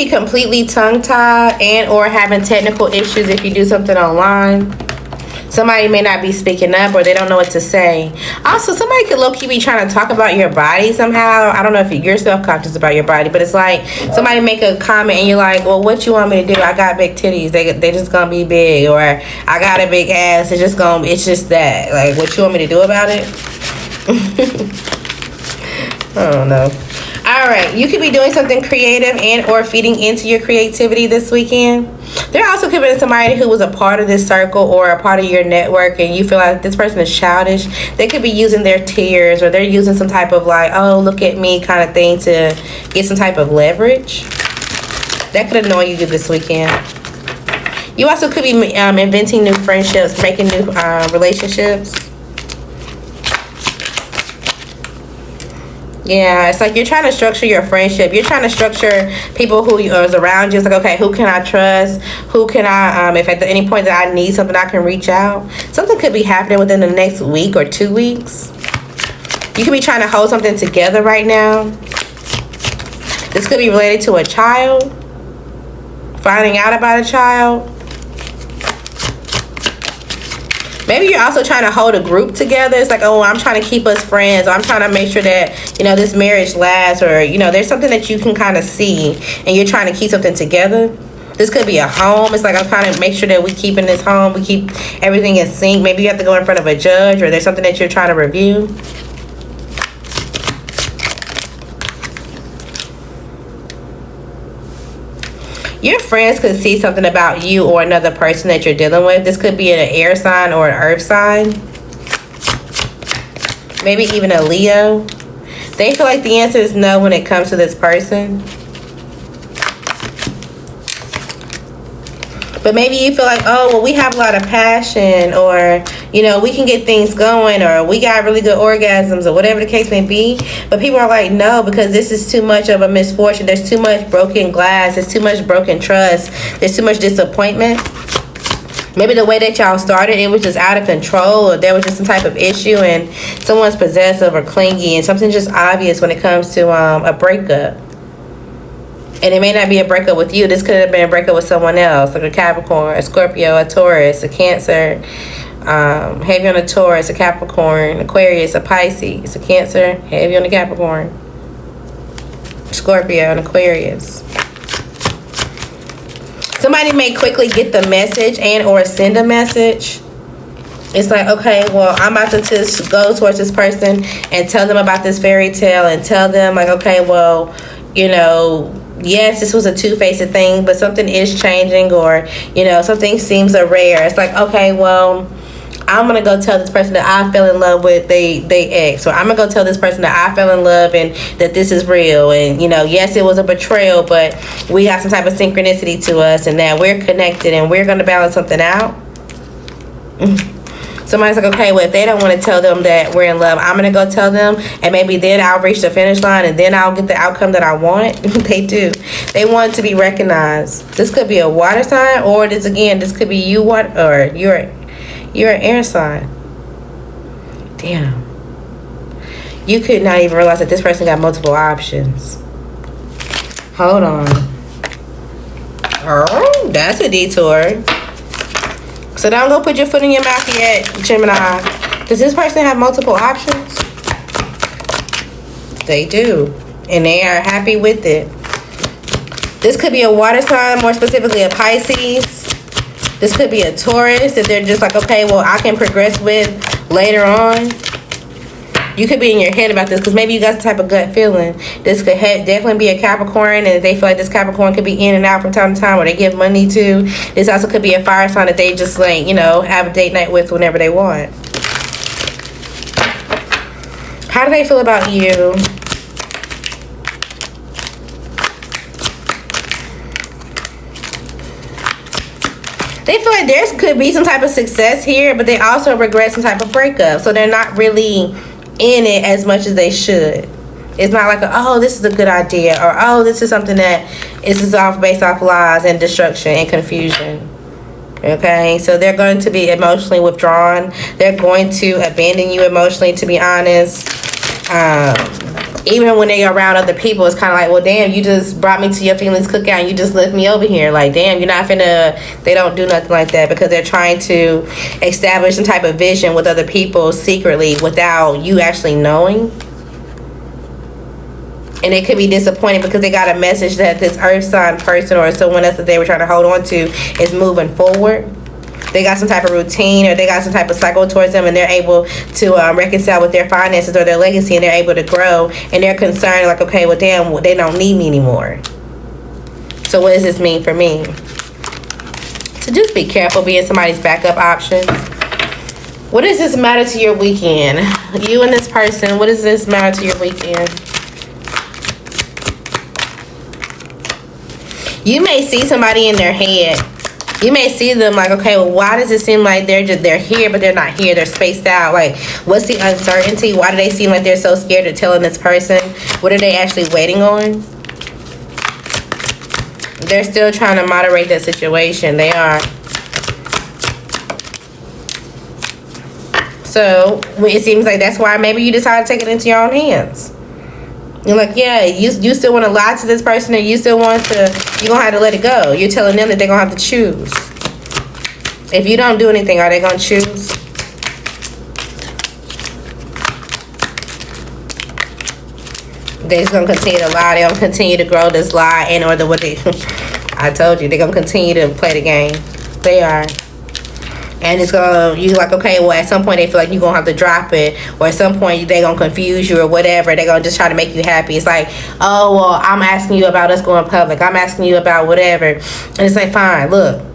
be completely tongue-tied and or having technical issues if you do something online. Somebody may not be speaking up or they don't know what to say. Also, somebody could low-key be trying to talk about your body somehow. I don't know if you're self-conscious about your body, but it's like somebody make a comment and you're like, well, what you want me to do? I got big titties. They just gonna be big. Or I got a big ass. It's just that. Like, what you want me to do about it? I don't know. All right, you could be doing something creative and or feeding into your creativity this weekend. There also could be somebody who was a part of this circle or a part of your network and you feel like this person is childish. They could be using their tears or they're using some type of like, oh, look at me kind of thing to get some type of leverage. That could annoy you this weekend. You also could be inventing new friendships, making new relationships. Yeah, it's like you're trying to structure your friendship. You're trying to structure people who is around you. It's like, okay, who can I trust? Who can I, if at any point that I need something, I can reach out. Something could be happening within the next week or 2 weeks. You could be trying to hold something together right now. This could be related to a child. Finding out about a child. Maybe you're also trying to hold a group together. It's like, oh, I'm trying to keep us friends. Or I'm trying to make sure that, you know, this marriage lasts. Or, you know, there's something that you can kind of see. And you're trying to keep something together. This could be a home. It's like I'm trying to make sure that we keep in this home. We keep everything in sync. Maybe you have to go in front of a judge. Or there's something that you're trying to review. Your friends could see something about you or another person that you're dealing with. This could be an air sign or an earth sign. Maybe even a Leo. They feel like the answer is no when it comes to this person. But maybe you feel like, oh, well, we have a lot of passion, or, you know, we can get things going, or we got really good orgasms, or whatever the case may be. But people are like, no, because this is too much of a misfortune. There's too much broken glass. There's too much broken trust. There's too much disappointment. Maybe the way that y'all started, it was just out of control, or there was just some type of issue, and someone's possessive or clingy, and something just obvious when it comes to a breakup. And it may not be a breakup with you. This could have been a breakup with someone else, like a Capricorn, a Scorpio, a Taurus, a Cancer, heavy on a Taurus, a Capricorn, Aquarius, a Pisces, a Cancer, heavy on the Capricorn, Scorpio, and Aquarius. Somebody may quickly get the message and or send a message. It's like, okay, well, I'm about to just go towards this person and tell them about this fairy tale and tell them, like, okay, well, you know, yes, this was a two-faced thing, but something is changing, or, you know, something seems rare. It's like, okay, well, I'm going to go tell this person that I fell in love with they ex, or I'm going to go tell this person that I fell in love and that this is real. And, you know, yes, it was a betrayal, but we got some type of synchronicity to us and that we're connected and we're going to balance something out. Somebody's like, okay, well, if they don't want to tell them that we're in love, I'm going to go tell them, and maybe then I'll reach the finish line, and then I'll get the outcome that I want. They do. They want to be recognized. This could be a water sign, or this could be you, or you're an air sign. Damn. You could not even realize that this person got multiple options. Hold on. Oh, that's a detour. So don't go put your foot in your mouth yet, Gemini. Does this person have multiple options? They do. And they are happy with it. This could be a water sign, more specifically a Pisces. This could be a Taurus that they're just like, okay, well, I can progress with later on. You could be in your head about this because maybe you got some type of gut feeling. This could definitely be a Capricorn, and they feel like this Capricorn could be in and out from time to time, or they give money to. This also could be a fire sign that they just, like, you know, have a date night with whenever they want. How do they feel about you? They feel like there could be some type of success here, but they also regret some type of breakup. So they're not really in it as much as they should. It's not like, oh, this is a good idea, or oh, this is something that is off based off lies and destruction and confusion. Okay, so they're going to be emotionally withdrawn. They're going to abandon you emotionally, to be honest. even when they are around other people, it's kind of like, well, damn, you just brought me to your family's cookout and you just left me over here. Like, damn, you're not finna. They don't do nothing like that because they're trying to establish some type of vision with other people secretly without you actually knowing. And it could be disappointing because they got a message that this earth sign person or someone else that they were trying to hold on to is moving forward. They got some type of routine or they got some type of cycle towards them, and they're able to reconcile with their finances or their legacy, and they're able to grow, and they're concerned like, okay, well, damn, they don't need me anymore. So what does this mean for me? So just be careful being somebody's backup option. What does this matter to your weekend? You and this person, what does this matter to your weekend? You may see somebody in their head. You may see them like, okay, well, why does it seem like they're here, but they're not here? They're spaced out. Like, what's the uncertainty? Why do they seem like they're so scared of telling this person? What are they actually waiting on? They're still trying to moderate that situation. They are. So it seems like that's why maybe you decide to take it into your own hands. You're like, yeah, you still want to lie to this person, and you still want to, you're going to have to let it go. You're telling them that they're going to have to choose. If you don't do anything, are they going to choose? They're just going to continue to lie. They're going to continue to grow this lie in order what they, I told you, they're going to continue to play the game. They are. And it's gonna, you like, okay, well, at some point they feel like you're gonna have to drop it, or at some point they're gonna confuse you or whatever. They're gonna just try to make you happy. It's like, oh, well, I'm asking you about us going public. I'm asking you about whatever. And it's like, fine, look,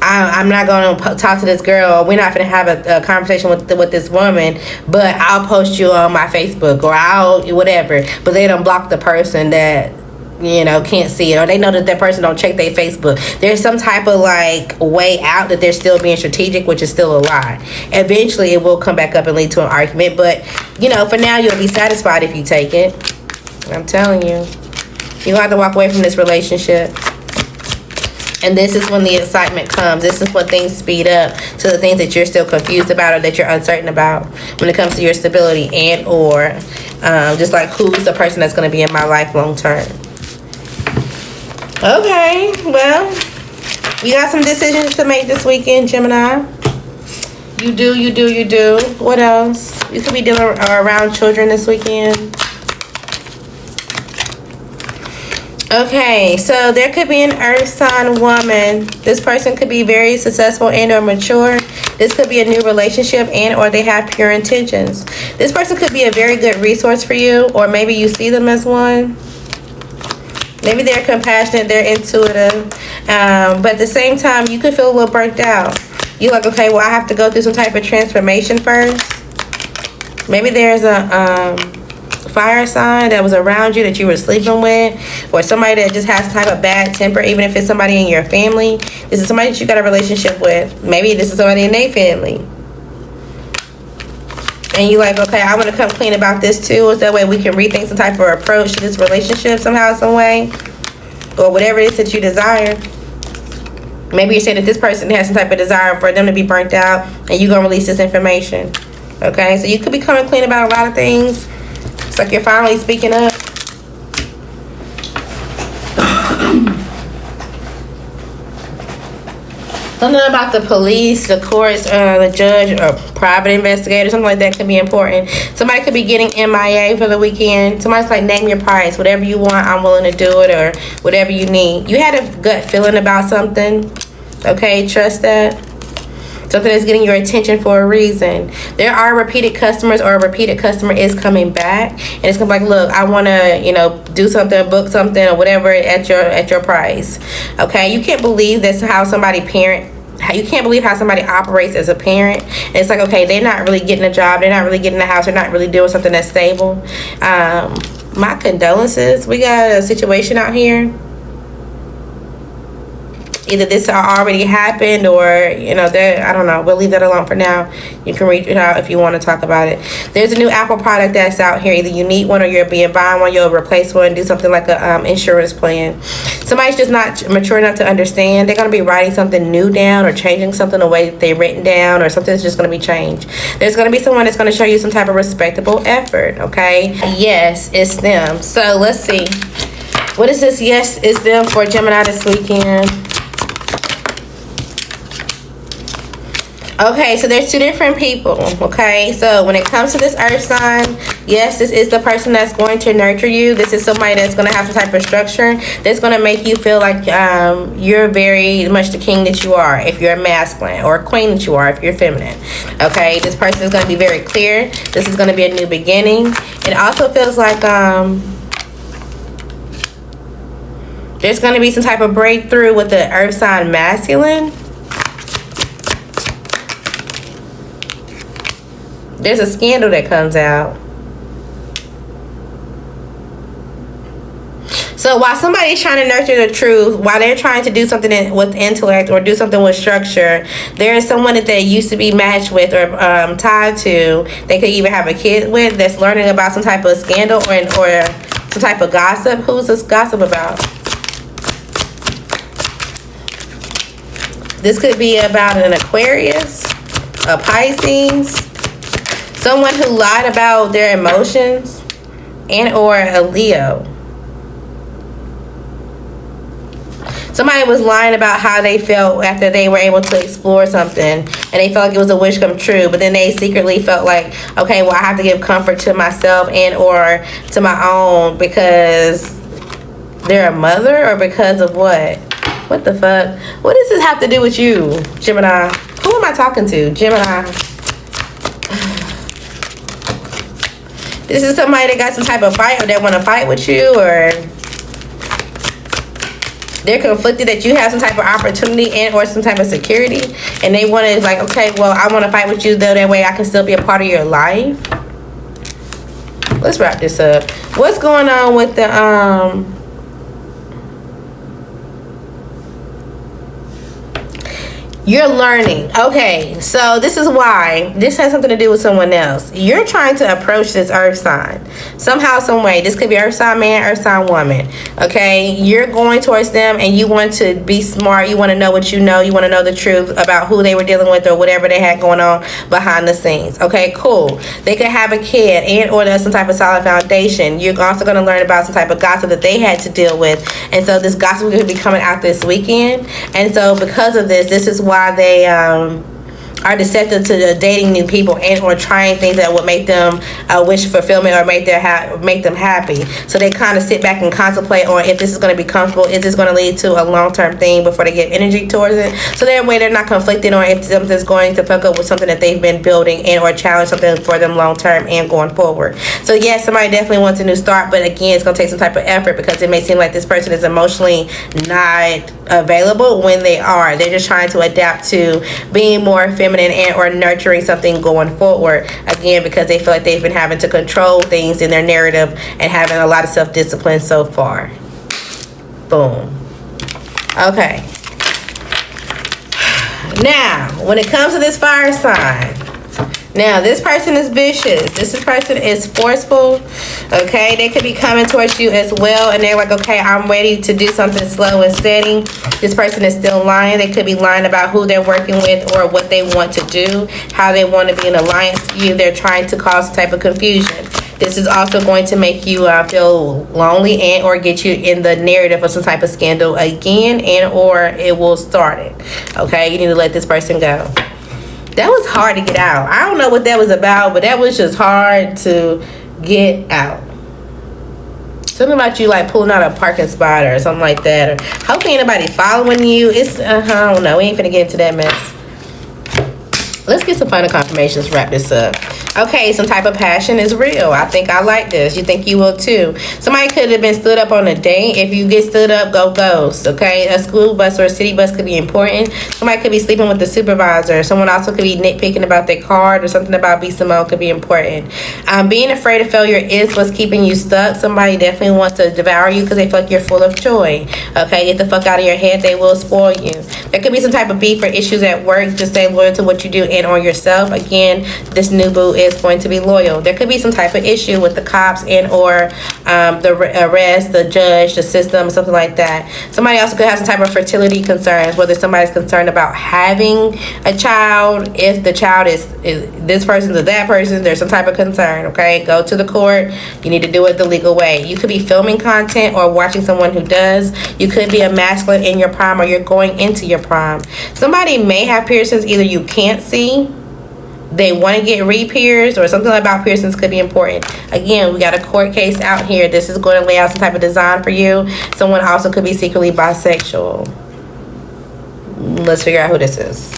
I'm not gonna talk to this girl. We're not gonna have a conversation with this woman, but I'll post you on my Facebook or I'll whatever. But they don't block the person that, you know, can't see it, or they know that that person don't check their Facebook. There's some type of like way out that they're still being strategic, which is still a lie. Eventually it will come back up and lead to an argument, but you know, for now you'll be satisfied if you take it. I'm telling you, you're gonna have to walk away from this relationship. And this is when the excitement comes. This is when things speed up to the things that you're still confused about or that you're uncertain about when it comes to your stability and or just like, who's the person that's going to be in my life long term. Okay, well, you got some decisions to make this weekend, Gemini. You do. What else? You could be dealing around children this weekend. Okay, so there could be an earth sign woman. This person could be very successful and or mature. This could be a new relationship and or they have pure intentions. This person could be a very good resource for you, or maybe you see them as one. Maybe they're compassionate, they're intuitive, but at the same time, you could feel a little burnt out. You're like, okay, well, I have to go through some type of transformation first. Maybe there's a fire sign that was around you that you were sleeping with, or somebody that just has some type of bad temper, even if it's somebody in your family. This is somebody that you got a relationship with. Maybe this is somebody in their family. And you're like, okay, I want to come clean about this too, so that way we can rethink some type of approach to this relationship somehow, some way, or whatever it is that you desire. Maybe you're saying that this person has some type of desire for them to be burnt out, and you're going to release this information. Okay, so you could be coming clean about a lot of things. It's like you're finally speaking up. Something about the police, the courts, the judge, or private investigator, something like that could be important. Somebody could be getting MIA for the weekend. Somebody's like, name your price. Whatever you want, I'm willing to do it, or whatever you need. You had a gut feeling about something. Okay, trust that. Something that's getting your attention for a reason. There are repeated customers, or a repeated customer is coming back, and it's gonna be like, look, I want to, you know, do something, book something, or whatever at your price. Okay, you can't believe that's how somebody parent. You can't believe how somebody operates as a parent. And it's like, okay, they're not really getting a job, they're not really getting a house, they're not really doing something that's stable. My condolences. We got a situation out here. Either this already happened, or I don't know. We'll leave that alone for now. You can reach it out if you want to talk about it. There's a new Apple product that's out here. Either you need one, or you're being buying one. You'll replace one, do something like a insurance plan. Somebody's just not mature enough to understand. They're going to be writing something new down, or changing something the way they've written down, or something's just going to be changed. There's going to be someone that's going to show you some type of respectable effort. Okay, yes, it's them. So let's see, what is this yes it's them for Gemini this weekend? Okay, so there's two different people. Okay, so when it comes to this earth sign, yes, this is the person that's going to nurture you. This is somebody that's going to have some type of structure that's going to make you feel like you're very much the king that you are if you're a masculine, or a queen that you are if you're feminine. Okay, this person is going to be very clear. This is going to be a new beginning. It also feels like there's going to be some type of breakthrough with the earth sign masculine. There's a scandal that comes out. So while somebody's trying to nurture the truth, while they're trying to do something with intellect, or do something with structure, there is someone that they used to be matched with, or tied to, they could even have a kid with, that's learning about some type of scandal, or some type of gossip. Who's this gossip about? This could be about an Aquarius, a Pisces, someone who lied about their emotions, and or a Leo. Somebody was lying about how they felt after they were able to explore something, and they felt like it was a wish come true, but then they secretly felt like, okay, well, I have to give comfort to myself and or to my own, because they're a mother, or because of what? What the fuck? What does this have to do with you, Gemini? Who am I talking to, Gemini? This is somebody that got some type of fight, or they want to fight with you, or they're conflicted that you have some type of opportunity and or some type of security, and they want to, like, okay, well, I want to fight with you though, that way I can still be a part of your life. Let's wrap this up. What's going on with the you're learning. Okay, so this is why this has something to do with someone else. You're trying to approach this earth sign somehow, some way. This could be earth sign man, earth sign woman. Okay, you're going towards them, and you want to be smart. You want to know what you know. You want to know the truth about who they were dealing with, or whatever they had going on behind the scenes. Okay, cool. They could have a kid, and or there's some type of solid foundation. You're also going to learn about some type of gossip that they had to deal with, and so this gossip could be coming out this weekend. And so because of this is why they are deceptive to dating new people, and or trying things that would make them wish fulfillment, or make them happy. So they kind of sit back and contemplate on if this is going to be comfortable, is this going to lead to a long-term thing before they give energy towards it. So that way they're not conflicted on if something's going to fuck up with something that they've been building, and or challenge something for them long-term and going forward. So yes, somebody definitely wants a new start, but again, it's going to take some type of effort, because it may seem like this person is emotionally not available when they are. They're just trying to adapt to being more feminine and or nurturing something going forward, again, because they feel like they've been having to control things in their narrative and having a lot of self-discipline so far. Boom. Okay, now when it comes to this fire sign, now this person is vicious. This person is forceful. Okay, they could be coming towards you as well, and they're like, okay, I'm ready to do something slow and steady. This person is still lying. They could be lying about who they're working with, or what they want to do, how they want to be in alliance with you. They're trying to cause some type of confusion. This is also going to make you feel lonely, and or get you in the narrative of some type of scandal again, and or it will start it. Okay, you need to let this person go. That was hard to get out. I don't know what that was about, but that was just hard to get out. Something about you like pulling out a parking spot or something like that. Or hopefully ain't nobody following you. It's, I don't know. We ain't finna get into that mess. Let's get some final confirmations. Wrap this up. Okay, some type of passion is real. I think I like this. You think you will too. Somebody could have been stood up on a date. If you get stood up, go ghost. Okay, a school bus or a city bus could be important. Somebody could be sleeping with the supervisor. Someone also could be nitpicking about their card or something about B. Simone could be important. Being afraid of failure is what's keeping you stuck. Somebody definitely wants to devour you because they feel like you're full of joy. Okay, get the fuck out of your head. They will spoil you. There could be some type of beef or issues at work. Just stay loyal to what you do and on yourself. Again, this new boo is going to be loyal. There could be some type of issue with the cops and or the arrest, the judge, the system, something like that. Somebody also could have some type of fertility concerns, whether somebody's concerned about having a child, if the child is this person's or that person, there's some type of concern. Okay, go to the court. You need to do it the legal way. You could be filming content or watching someone who does. You could be a masculine in your prime or you're going into your prime. Somebody may have piercings either you can't see, they want to get re-pierced, or something about piercings could be important. Again, we got a court case out here. This is going to lay out some type of design for you. Someone also could be secretly bisexual. Let's figure out who this is.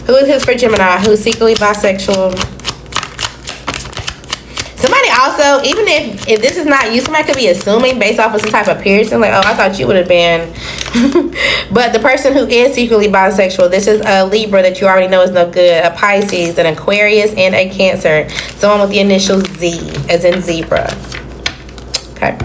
Who is this for Gemini? Who's secretly bisexual? Somebody also, even if this is not you, somebody could be assuming based off of some type of piercing, like, oh, I thought you would have been. But the person who is secretly bisexual, this is a Libra that you already know is no good, a Pisces, an Aquarius, and a Cancer. Someone with the initial Z, as in zebra. Okay.